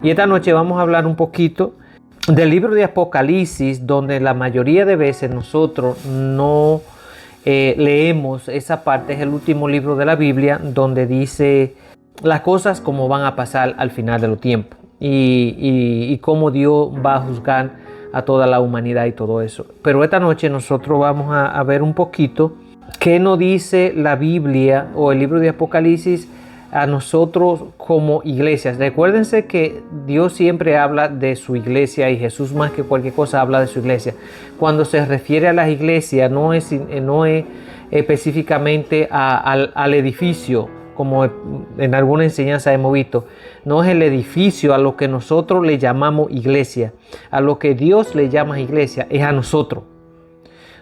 Y esta noche vamos a hablar un poquito del libro de Apocalipsis, donde la mayoría de veces nosotros no leemos esa parte. Es el último libro de la Biblia donde dice las cosas como van a pasar al final de los tiempos y cómo Dios va a juzgar a toda la humanidad y todo eso. Pero esta noche nosotros vamos a ver un poquito qué nos dice la Biblia o el libro de Apocalipsis a nosotros como iglesias. Recuérdense que Dios siempre habla de su iglesia y Jesús más que cualquier cosa habla de su iglesia. Cuando se refiere a las iglesias no es específicamente al edificio, como en alguna enseñanza hemos visto. No es el edificio a lo que nosotros le llamamos iglesia. A lo que Dios le llama iglesia es a nosotros.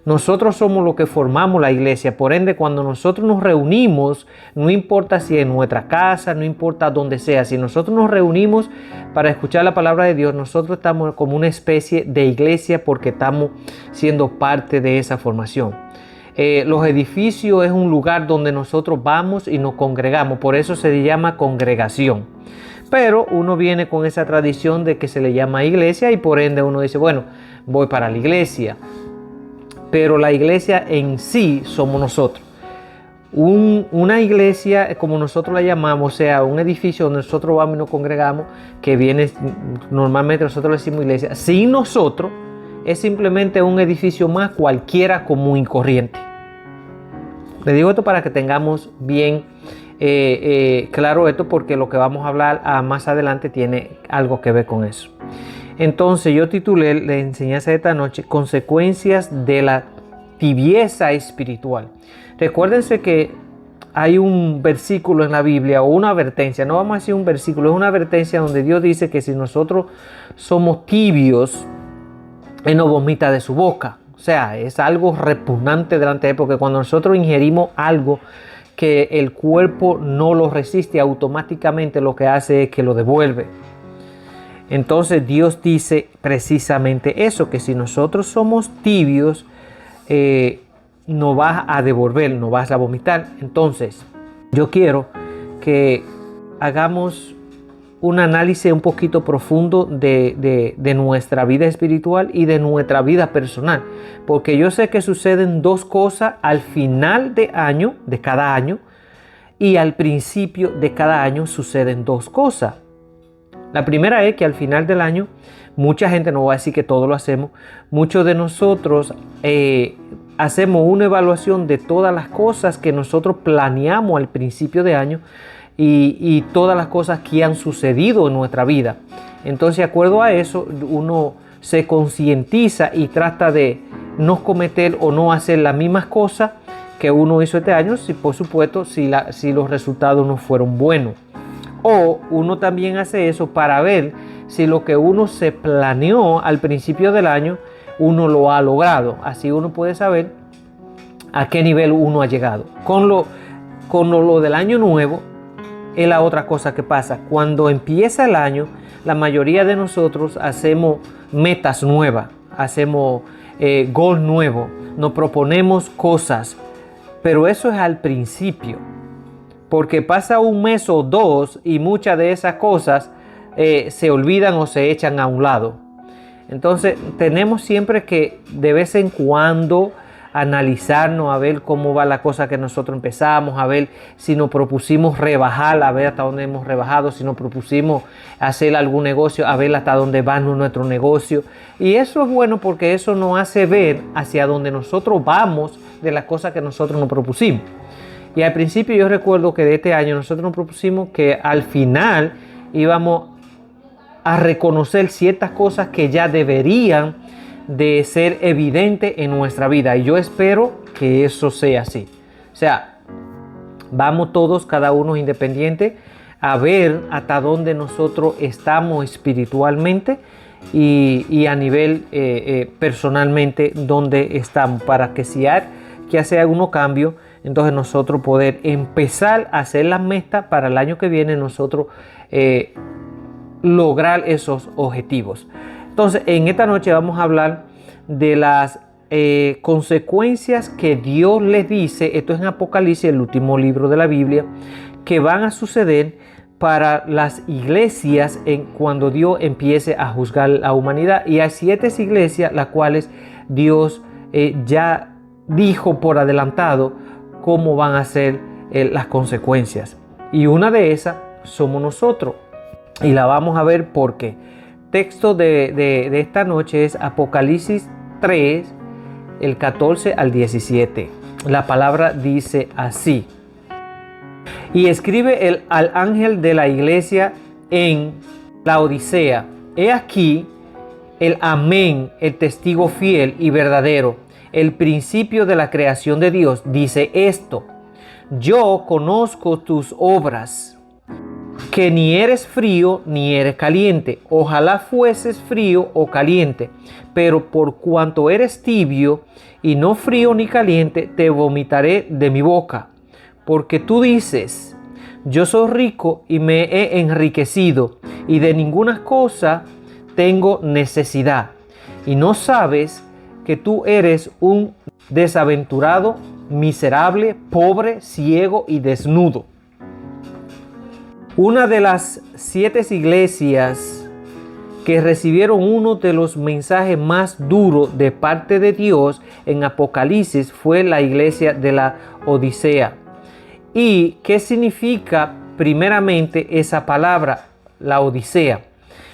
Nosotros somos los que formamos la iglesia. Por ende, cuando nosotros nos reunimos, no importa si en nuestra casa, no importa dónde sea, si nosotros nos reunimos para escuchar la palabra de Dios, nosotros estamos como una especie de iglesia porque estamos siendo parte de esa formación. Los edificios es un lugar donde nosotros vamos y nos congregamos, por eso se le llama congregación. Pero uno viene con esa tradición de que se le llama iglesia y por ende uno dice, bueno, voy para la iglesia. Pero la iglesia en sí somos nosotros. Una iglesia, como nosotros la llamamos, o sea, un edificio donde nosotros vamos y nos congregamos, que viene, normalmente nosotros le decimos iglesia, sin nosotros, es simplemente un edificio más cualquiera común y corriente. Le digo esto para que tengamos bien claro esto, porque lo que vamos a hablar más adelante tiene algo que ver con eso. Entonces yo titulé la enseñanza de esta noche, consecuencias de la tibieza espiritual. Recuérdense que hay un versículo en la Biblia o una advertencia, no vamos a decir un versículo, es una advertencia donde Dios dice que si nosotros somos tibios, Él nos vomita de su boca. O sea, es algo repugnante delante de Él, porque cuando nosotros ingerimos algo que el cuerpo no lo resiste, automáticamente lo que hace es que lo devuelve. Entonces Dios dice precisamente eso, que si nosotros somos tibios, nos vas a devolver, nos vas a vomitar. Entonces, yo quiero que hagamos un análisis un poquito profundo de nuestra vida espiritual y de nuestra vida personal. Porque yo sé que suceden dos cosas al final de año, de cada año, y al principio de cada año suceden dos cosas. La primera es que al final del año, mucha gente, no voy a decir que todos lo hacemos, muchos de nosotros hacemos una evaluación de todas las cosas que nosotros planeamos al principio de año y todas las cosas que han sucedido en nuestra vida. Entonces, de acuerdo a eso, uno se concientiza y trata de no cometer o no hacer las mismas cosas que uno hizo este año, si, por supuesto, si los resultados no fueron buenos. O uno también hace eso para ver si lo que uno se planeó al principio del año, uno lo ha logrado. Así uno puede saber a qué nivel uno ha llegado. Con lo del año nuevo, es la otra cosa que pasa. Cuando empieza el año, la mayoría de nosotros hacemos metas nuevas, hacemos goals nuevos, nos proponemos cosas. Pero eso es al principio. Porque pasa un mes o dos y muchas de esas cosas se olvidan o se echan a un lado. Entonces tenemos siempre que de vez en cuando analizarnos, a ver cómo va la cosa que nosotros empezamos, a ver si nos propusimos rebajar, a ver hasta dónde hemos rebajado, si nos propusimos hacer algún negocio, a ver hasta dónde va nuestro negocio. Y eso es bueno porque eso nos hace ver hacia dónde nosotros vamos de las cosas que nosotros nos propusimos. Y al principio yo recuerdo que de este año nosotros nos propusimos que al final íbamos a reconocer ciertas cosas que ya deberían de ser evidentes en nuestra vida. Y yo espero que eso sea así. O sea, vamos todos, cada uno independiente, a ver hasta dónde nosotros estamos espiritualmente y a nivel personalmente dónde estamos, para que si hay que hacer algunos cambios, entonces nosotros poder empezar a hacer las metas para el año que viene, nosotros lograr esos objetivos. Entonces, en esta noche vamos a hablar de las consecuencias que Dios les dice, esto es en Apocalipsis, el último libro de la Biblia, que van a suceder para las iglesias cuando Dios empiece a juzgar la humanidad. Y hay 7 iglesias las cuales Dios ya dijo por adelantado cómo van a ser las consecuencias. Y una de esas somos nosotros. Y la vamos a ver por qué. Texto de esta noche es Apocalipsis 3, el 14 al 17. La palabra dice así. Y escribe al ángel de la iglesia en la Odisea. He aquí el amén, el testigo fiel y verdadero, el principio de la creación de Dios. Dice esto: yo conozco tus obras, que ni eres frío ni eres caliente. Ojalá fueses frío o caliente, pero por cuanto eres tibio y no frío ni caliente, te vomitaré de mi boca. Porque tú dices: yo soy rico y me he enriquecido, y de ninguna cosa tengo necesidad. Y no sabes que tú eres un desaventurado, miserable, pobre, ciego y desnudo. Una de las 7 iglesias que recibieron uno de los mensajes más duros de parte de Dios en Apocalipsis fue la iglesia de la Odisea. ¿Y qué significa primeramente esa palabra, la Odisea?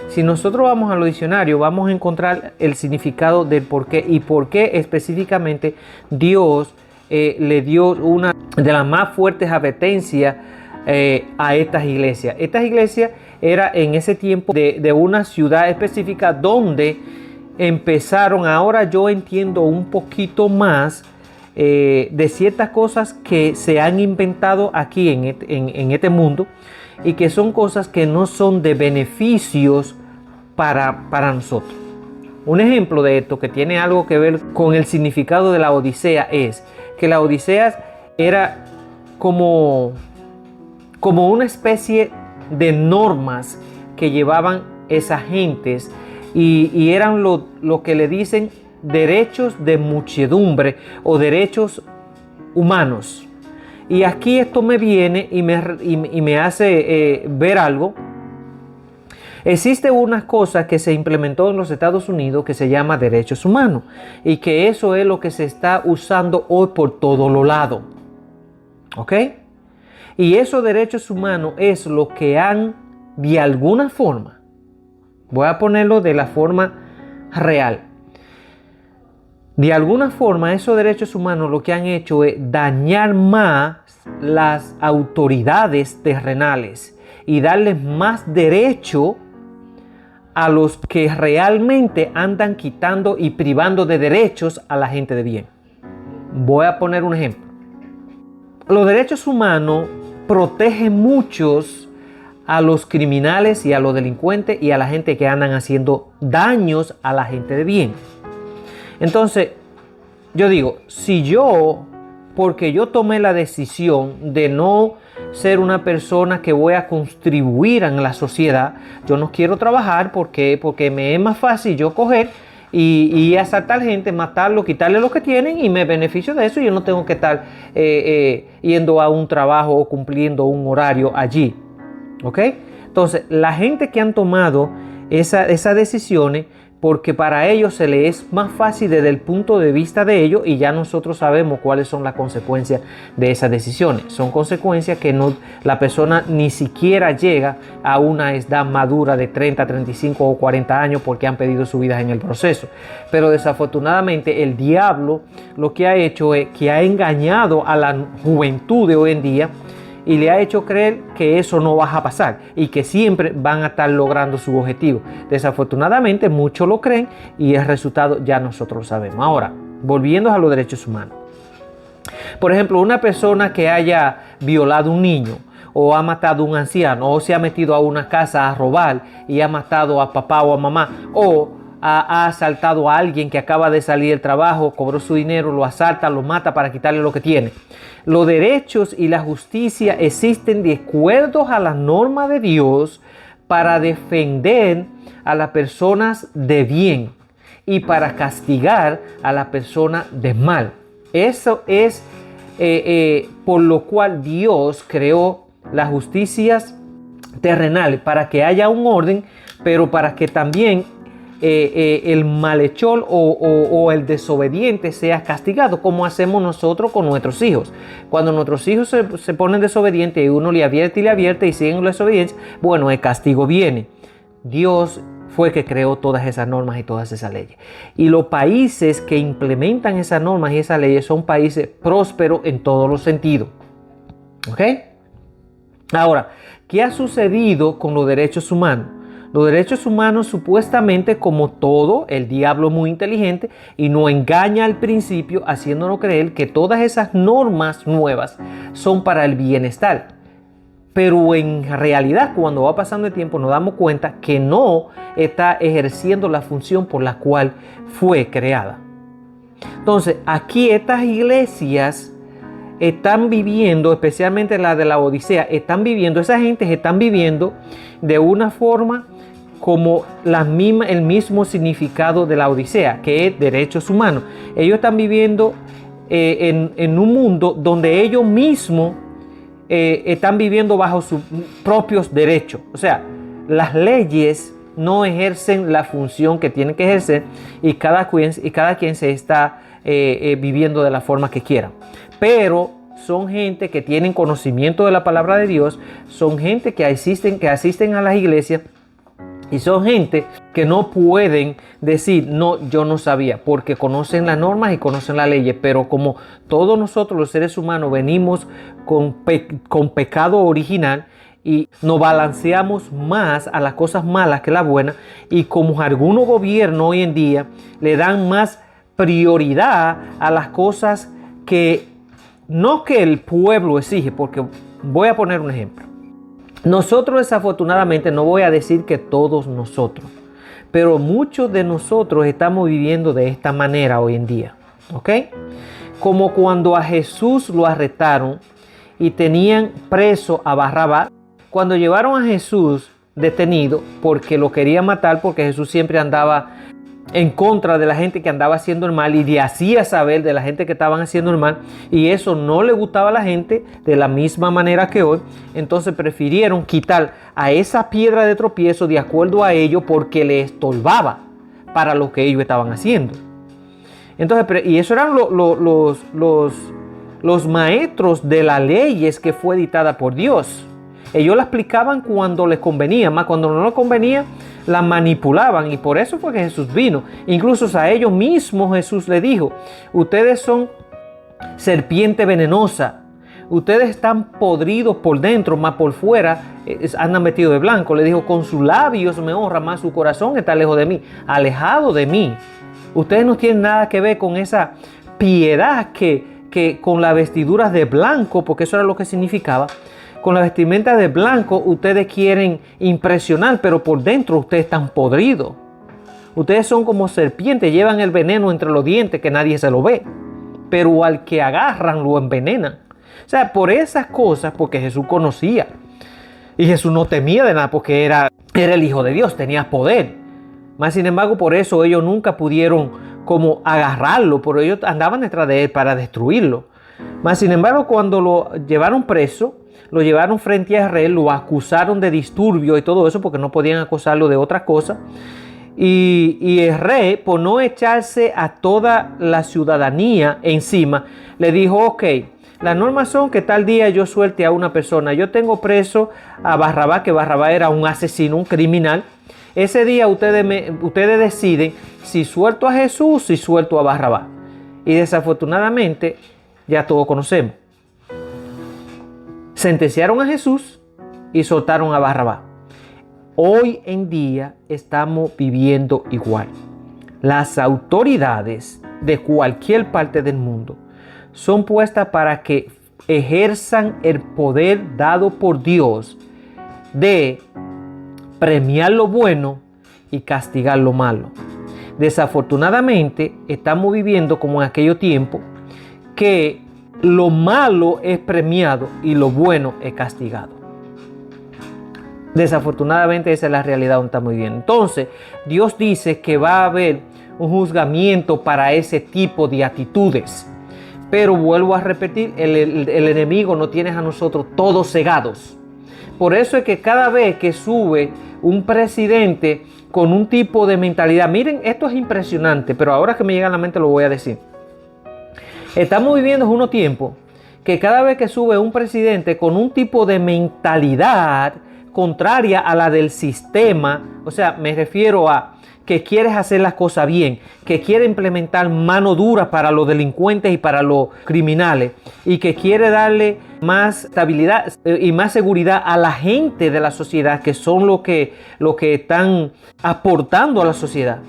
Si nosotros vamos a los diccionarios, vamos a encontrar el significado del por qué y por qué específicamente Dios le dio una de las más fuertes advertencias a estas iglesias. Estas iglesias era en ese tiempo de una ciudad específica donde empezaron. Ahora yo entiendo un poquito más de ciertas cosas que se han inventado aquí en este mundo, y que son cosas que no son de beneficios para nosotros. Un ejemplo de esto que tiene algo que ver con el significado de la Odisea es que la Odisea era como una especie de normas que llevaban esas gentes, y eran lo que le dicen derechos de muchedumbre o derechos humanos. Y aquí esto me viene y me hace ver algo. Existe una cosa que se implementó en los Estados Unidos que se llama derechos humanos, y que eso es lo que se está usando hoy por todos los lados. ¿Ok? Y esos derechos humanos es lo que han, de alguna forma, voy a ponerlo de la forma real, de alguna forma esos derechos humanos lo que han hecho es dañar más las autoridades terrenales y darles más derecho a los que realmente andan quitando y privando de derechos a la gente de bien. Voy a poner un ejemplo. Los derechos humanos protegen muchos a los criminales y a los delincuentes y a la gente que andan haciendo daños a la gente de bien. Entonces, yo digo, si yo, porque yo tomé la decisión de no ser una persona que voy a contribuir en la sociedad, yo no quiero trabajar porque me es más fácil yo coger y asaltar gente, matarlo, quitarle lo que tienen y me beneficio de eso. Yo no tengo que estar yendo a un trabajo o cumpliendo un horario allí. ¿Ok? Entonces, la gente que han tomado esas decisiones, porque para ellos se les es más fácil desde el punto de vista de ellos, y ya nosotros sabemos cuáles son las consecuencias de esas decisiones. Son consecuencias que la persona ni siquiera llega a una edad madura de 30, 35 o 40 años porque han perdido su vida en el proceso. Pero desafortunadamente el diablo lo que ha hecho es que ha engañado a la juventud de hoy en día y le ha hecho creer que eso no va a pasar y que siempre van a estar logrando su objetivo. Desafortunadamente muchos lo creen y el resultado ya nosotros lo sabemos. Ahora, volviendo a los derechos humanos. Por ejemplo, una persona que haya violado a un niño, o ha matado a un anciano, o se ha metido a una casa a robar y ha matado a papá o a mamá, o ha asaltado a alguien que acaba de salir del trabajo, cobró su dinero, lo asalta, lo mata para quitarle lo que tiene. Los derechos y la justicia existen de acuerdo a la norma de Dios para defender a las personas de bien y para castigar a la persona de mal. Eso es por lo cual Dios creó las justicias terrenal, para que haya un orden, pero para que también el malhechor o el desobediente sea castigado, como hacemos nosotros con nuestros hijos. Cuando nuestros hijos se ponen desobedientes y uno le advierte y siguen la desobediencia, bueno, el castigo viene. Dios fue que creó todas esas normas y todas esas leyes. Y los países que implementan esas normas y esas leyes son países prósperos en todos los sentidos. ¿Ok? Ahora, ¿qué ha sucedido con los derechos humanos? Los derechos humanos, supuestamente, como todo, el diablo es muy inteligente y nos engaña al principio haciéndonos creer que todas esas normas nuevas son para el bienestar. Pero en realidad, cuando va pasando el tiempo, nos damos cuenta que no está ejerciendo la función por la cual fue creada. Entonces, aquí estas iglesias están viviendo, especialmente la de la Odisea, esas gentes están viviendo de una forma como el mismo significado de la Odisea, que es derechos humanos. Ellos están viviendo en un mundo donde ellos mismos están viviendo bajo sus propios derechos. O sea, las leyes no ejercen la función que tienen que ejercer y cada quien se está viviendo de la forma que quiera. Pero son gente que tienen conocimiento de la palabra de Dios, son gente que asisten a las iglesias y son gente que no pueden decir, no, yo no sabía, porque conocen las normas y conocen las leyes, pero como todos nosotros los seres humanos venimos con pecado original y nos balanceamos más a las cosas malas que las buenas, y como algunos gobiernos hoy en día le dan más prioridad a las cosas que no que el pueblo exige, porque voy a poner un ejemplo. Nosotros, desafortunadamente, no voy a decir que todos nosotros, pero muchos de nosotros estamos viviendo de esta manera hoy en día, ¿ok? Como cuando a Jesús lo arrestaron y tenían preso a Barrabás. Cuando llevaron a Jesús detenido porque lo querían matar, porque Jesús siempre andaba en contra de la gente que andaba haciendo el mal y le hacía saber de la gente que estaban haciendo el mal, y eso no le gustaba a la gente de la misma manera que hoy. Entonces prefirieron quitar a esa piedra de tropiezo de acuerdo a ellos, porque le estorbaba para lo que ellos estaban haciendo. Entonces, y eso eran los maestros de las leyes que fue dictada por Dios. Ellos la explicaban cuando les convenía, más cuando no les convenía, la manipulaban, y por eso fue que Jesús vino. Incluso a ellos mismos Jesús le dijo, ustedes son serpiente venenosa, ustedes están podridos por dentro, más por fuera andan metidos de blanco. Le dijo, con sus labios me honra, más su corazón está lejos de mí, alejado de mí. Ustedes no tienen nada que ver con esa piedad que con las vestiduras de blanco, porque eso era lo que significaba. Con la vestimenta de blanco ustedes quieren impresionar, pero por dentro ustedes están podridos. Ustedes son como serpientes, llevan el veneno entre los dientes que nadie se lo ve, pero al que agarran lo envenenan. O sea, por esas cosas, porque Jesús conocía. Y Jesús no temía de nada, porque era el Hijo de Dios, tenía poder. Más sin embargo, por eso ellos nunca pudieron como agarrarlo, pero ellos andaban detrás de él para destruirlo. Más sin embargo, cuando lo llevaron preso, lo llevaron frente a Israel, lo acusaron de disturbio y todo eso, porque no podían acusarlo de otra cosa. Y el rey, por no echarse a toda la ciudadanía encima, le dijo, ok, las normas son que tal día yo suelte a una persona. Yo tengo preso a Barrabás, que Barrabás era un asesino, un criminal. Ese día ustedes deciden si suelto a Jesús, si suelto a Barrabás. Y desafortunadamente, ya todos conocemos. Sentenciaron a Jesús y soltaron a Barrabás. Hoy en día estamos viviendo igual. Las autoridades de cualquier parte del mundo son puestas para que ejerzan el poder dado por Dios de premiar lo bueno y castigar lo malo. Desafortunadamente estamos viviendo como en aquellos tiempos que lo malo es premiado y lo bueno es castigado. Desafortunadamente esa es la realidad donde estamos viviendo. Entonces Dios dice que va a haber un juzgamiento para ese tipo de actitudes. Pero vuelvo a repetir, el enemigo no tiene a nosotros todos cegados. Por eso es que cada vez que sube un presidente con un tipo de mentalidad, miren, esto es impresionante, pero ahora que me llega a la mente lo voy a decir. Estamos viviendo unos tiempos que cada vez que sube un presidente con un tipo de mentalidad contraria a la del sistema, o sea, me refiero a que quieres hacer las cosas bien, que quiere implementar mano dura para los delincuentes y para los criminales, y que quiere darle más estabilidad y más seguridad a la gente de la sociedad, que son lo que están aportando a la sociedad.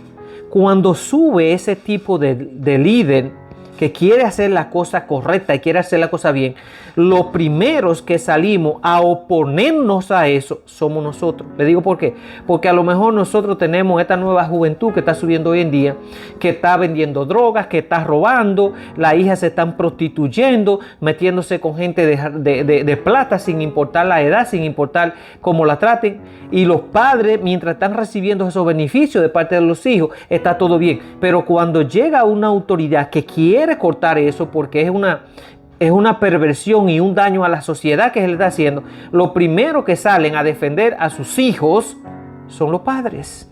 Cuando sube ese tipo de líder que quiere hacer la cosa correcta y quiere hacer la cosa bien, los primeros que salimos a oponernos a eso somos nosotros. Le digo por qué. Porque a lo mejor nosotros tenemos esta nueva juventud que está subiendo hoy en día, que está vendiendo drogas, que está robando, las hijas se están prostituyendo, metiéndose con gente de plata sin importar la edad, sin importar cómo la traten. Y los padres, mientras están recibiendo esos beneficios de parte de los hijos, está todo bien. Pero cuando llega una autoridad que quiere cortar eso porque es una perversión y un daño a la sociedad que se le está haciendo, lo primero que salen a defender a sus hijos son los padres.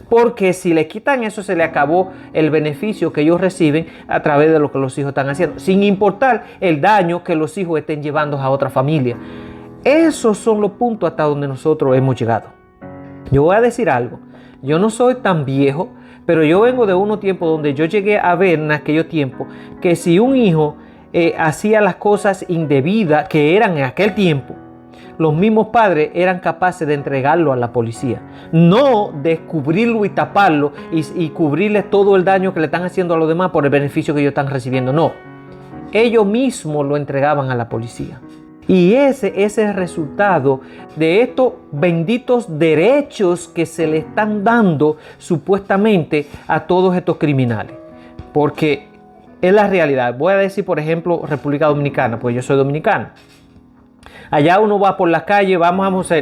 Porque si le quitan eso, se le acabó el beneficio que ellos reciben a través de lo que los hijos están haciendo, sin importar el daño que los hijos estén llevando a otra familia. Esos son los puntos hasta donde nosotros hemos llegado. Yo voy a decir algo. Yo no soy tan viejo, pero yo vengo de unos tiempos donde yo llegué a ver en aquellos tiempos que si un hijo hacía las cosas indebidas que eran en aquel tiempo, los mismos padres eran capaces de entregarlo a la policía. No descubrirlo y taparlo y cubrirle todo el daño que le están haciendo a los demás por el beneficio que ellos están recibiendo. No, ellos mismos lo entregaban a la policía. Y ese es el resultado de estos benditos derechos que se le están dando supuestamente a todos estos criminales. Porque es la realidad. Voy a decir, por ejemplo, República Dominicana, pues yo soy dominicano. Allá uno va por la calle,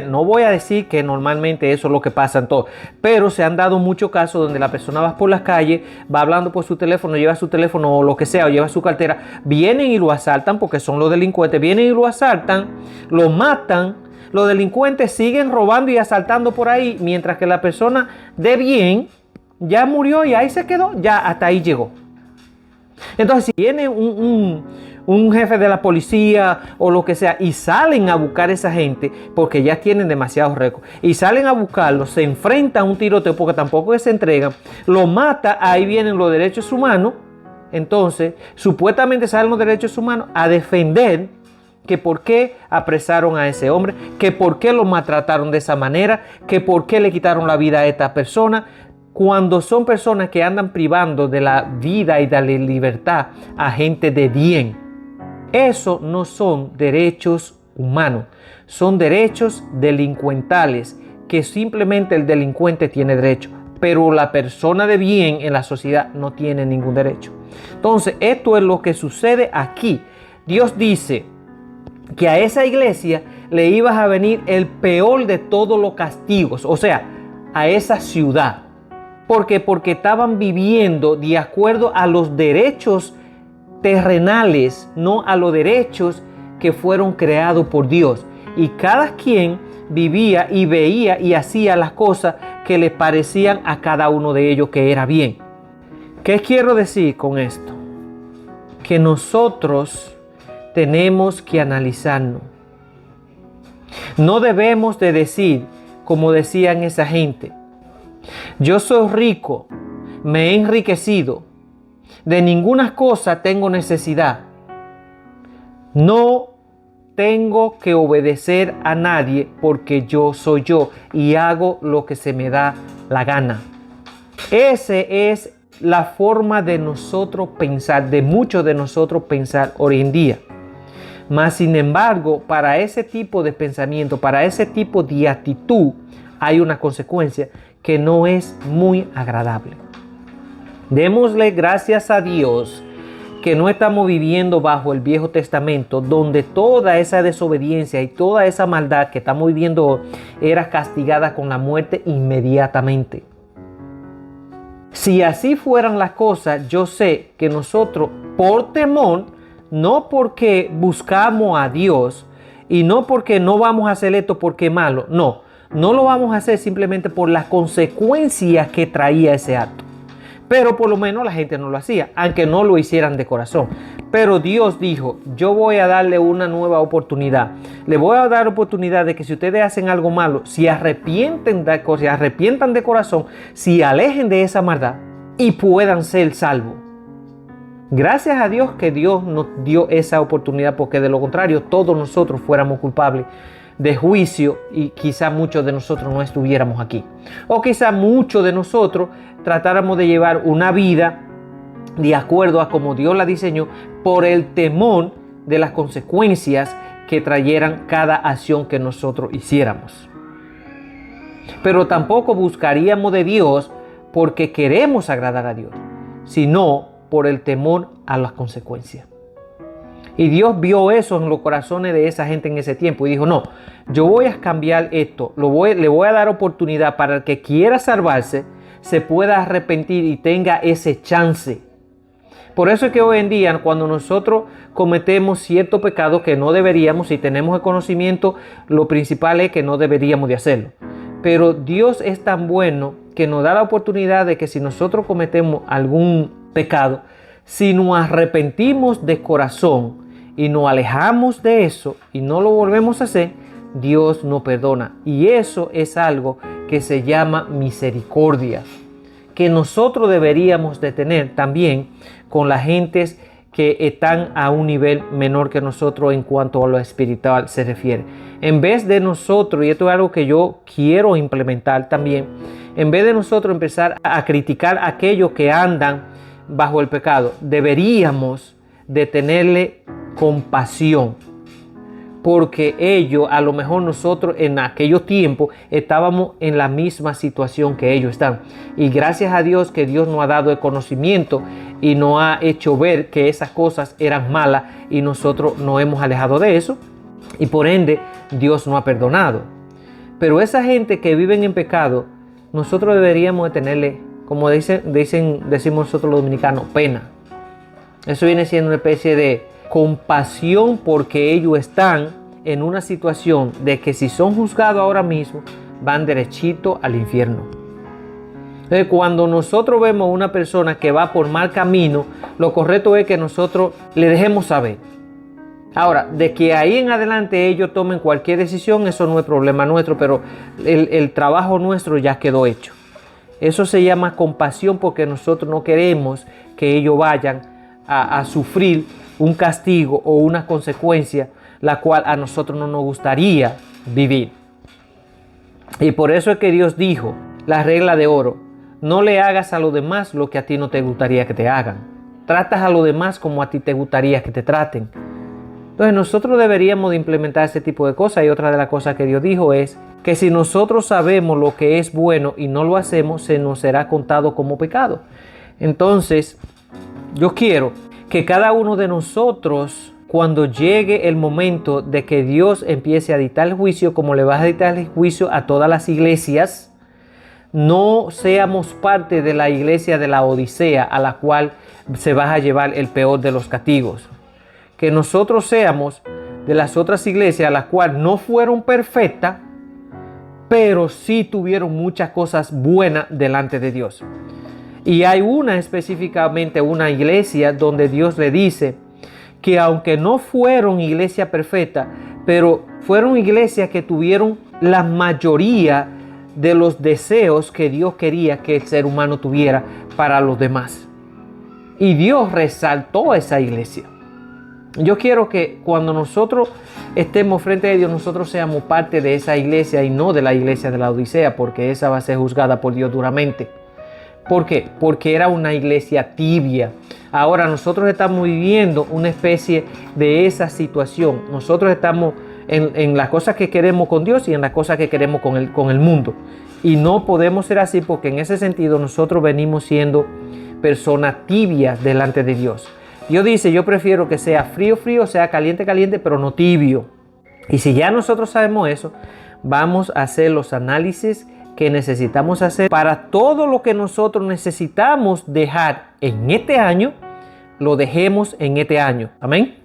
no voy a decir que normalmente eso es lo que pasa en todo, pero se han dado muchos casos donde la persona va por las calles, va hablando por su teléfono, lleva su teléfono o lo que sea, o lleva su cartera, vienen y lo asaltan porque son los delincuentes, vienen y lo asaltan, lo matan, los delincuentes siguen robando y asaltando por ahí, mientras que la persona de bien ya murió y ahí se quedó, ya hasta ahí llegó. Entonces, si viene un jefe de la policía o lo que sea y salen a buscar a esa gente porque ya tienen demasiados récords y salen a buscarlo, se enfrentan a un tiroteo porque tampoco se entregan, lo mata, ahí vienen los derechos humanos. Entonces, supuestamente salen los derechos humanos a defender que por qué apresaron a ese hombre, que por qué lo maltrataron de esa manera, que por qué le quitaron la vida a esta persona, cuando son personas que andan privando de la vida y de la libertad a gente de bien. Eso no son derechos humanos, son derechos delincuentales que simplemente el delincuente tiene derecho, pero la persona de bien en la sociedad no tiene ningún derecho. Entonces, esto es lo que sucede aquí. Dios dice que a esa iglesia le iba a venir el peor de todos los castigos, o sea, a esa ciudad. ¿Por qué? Porque estaban viviendo de acuerdo a los derechos terrenales, no a los derechos que fueron creados por Dios. Y cada quien vivía y veía y hacía las cosas que le parecían a cada uno de ellos que era bien. ¿Qué quiero decir con esto? Que nosotros tenemos que analizarnos. No debemos de decir, como decían esa gente, yo soy rico, me he enriquecido, de ninguna cosa tengo necesidad. No tengo que obedecer a nadie porque yo soy yo y hago lo que se me da la gana. Esa es la forma de nosotros pensar, de muchos de nosotros pensar hoy en día. Mas, sin embargo, para ese tipo de pensamiento, para ese tipo de actitud, hay una consecuencia que no es muy agradable. Démosle gracias a Dios que no estamos viviendo bajo el Viejo Testamento, donde toda esa desobediencia y toda esa maldad que estamos viviendo era castigada con la muerte inmediatamente. Si así fueran las cosas, yo sé que nosotros, por temor, no porque buscamos a Dios Y no porque no vamos a hacer esto porque es malo. No, no lo vamos a hacer simplemente por las consecuencias que traía ese acto. Pero por lo menos la gente no lo hacía, aunque no lo hicieran de corazón. Pero Dios dijo, yo voy a darle una nueva oportunidad. Le voy a dar oportunidad de que si ustedes hacen algo malo, si arrepienten de corazón, si alejen de esa maldad y puedan ser salvos. Gracias a Dios que Dios nos dio esa oportunidad, porque de lo contrario todos nosotros fuéramos culpables de juicio y quizá muchos de nosotros no estuviéramos aquí. O quizá muchos de nosotros tratáramos de llevar una vida de acuerdo a como Dios la diseñó, por el temor de las consecuencias que trayeran cada acción que nosotros hiciéramos. Pero tampoco buscaríamos de Dios porque queremos agradar a Dios, sino por el temor a las consecuencias. Y Dios vio eso en los corazones de esa gente en ese tiempo y dijo, no, yo voy a cambiar esto, le voy a dar oportunidad para el que quiera salvarse, se pueda arrepentir y tenga ese chance. Por eso es que hoy en día, cuando nosotros cometemos cierto pecado que no deberíamos, si tenemos el conocimiento, lo principal es que no deberíamos de hacerlo. Pero Dios es tan bueno que nos da la oportunidad de que si nosotros cometemos algún pecado, si nos arrepentimos de corazón y nos alejamos de eso y no lo volvemos a hacer, Dios nos perdona. Y eso es algo que se llama misericordia, que nosotros deberíamos de tener también con las gentes que están a un nivel menor que nosotros en cuanto a lo espiritual se refiere. En vez de nosotros, y esto es algo que yo quiero implementar también, en vez de nosotros empezar a criticar a aquellos que andan bajo el pecado, deberíamos de tenerle compasión, porque ellos, a lo mejor nosotros en aquellos tiempos estábamos en la misma situación que ellos están, y gracias a Dios que Dios nos ha dado el conocimiento y nos ha hecho ver que esas cosas eran malas y nosotros nos hemos alejado de eso y por ende Dios nos ha perdonado. Pero esa gente que vive en pecado, nosotros deberíamos de tenerle, como decimos nosotros los dominicanos, pena. Eso viene siendo una especie de compasión, porque ellos están en una situación de que si son juzgados ahora mismo, van derechito al infierno. Entonces, cuando nosotros vemos a una persona que va por mal camino, lo correcto es que nosotros le dejemos saber. Ahora, de que ahí en adelante ellos tomen cualquier decisión, eso no es problema nuestro, pero el trabajo nuestro ya quedó hecho. Eso se llama compasión, porque nosotros no queremos que ellos vayan a sufrir un castigo o una consecuencia la cual a nosotros no nos gustaría vivir. Y por eso es que Dios dijo la regla de oro: no le hagas a los demás lo que a ti no te gustaría que te hagan. Tratas a los demás como a ti te gustaría que te traten. Entonces nosotros deberíamos de implementar ese tipo de cosas. Y otra de las cosas que Dios dijo es que si nosotros sabemos lo que es bueno y no lo hacemos, se nos será contado como pecado. Entonces yo quiero que cada uno de nosotros, cuando llegue el momento de que Dios empiece a dictar el juicio, como le va a dictar el juicio a todas las iglesias, no seamos parte de la iglesia de la Odisea, a la cual se va a llevar el peor de los castigos. Que nosotros seamos de las otras iglesias, a las cuales no fueron perfectas, pero sí tuvieron muchas cosas buenas delante de Dios. Y hay específicamente una iglesia donde Dios le dice que aunque no fueron iglesia perfecta, pero fueron iglesias que tuvieron la mayoría de los deseos que Dios quería que el ser humano tuviera para los demás. Y Dios resaltó a esa iglesia. Yo quiero que cuando nosotros estemos frente a Dios, nosotros seamos parte de esa iglesia y no de la iglesia de la Odisea, porque esa va a ser juzgada por Dios duramente. ¿Por qué? Porque era una iglesia tibia. Ahora nosotros estamos viviendo una especie de esa situación. Nosotros estamos en las cosas que queremos con Dios y en las cosas que queremos con el mundo. Y no podemos ser así, porque en ese sentido nosotros venimos siendo personas tibias delante de Dios. Dios dice: yo prefiero que sea frío, frío, sea caliente, caliente, pero no tibio. Y si ya nosotros sabemos eso, vamos a hacer los análisis que necesitamos hacer para todo lo que nosotros necesitamos dejar en este año, lo dejemos en este año. Amén.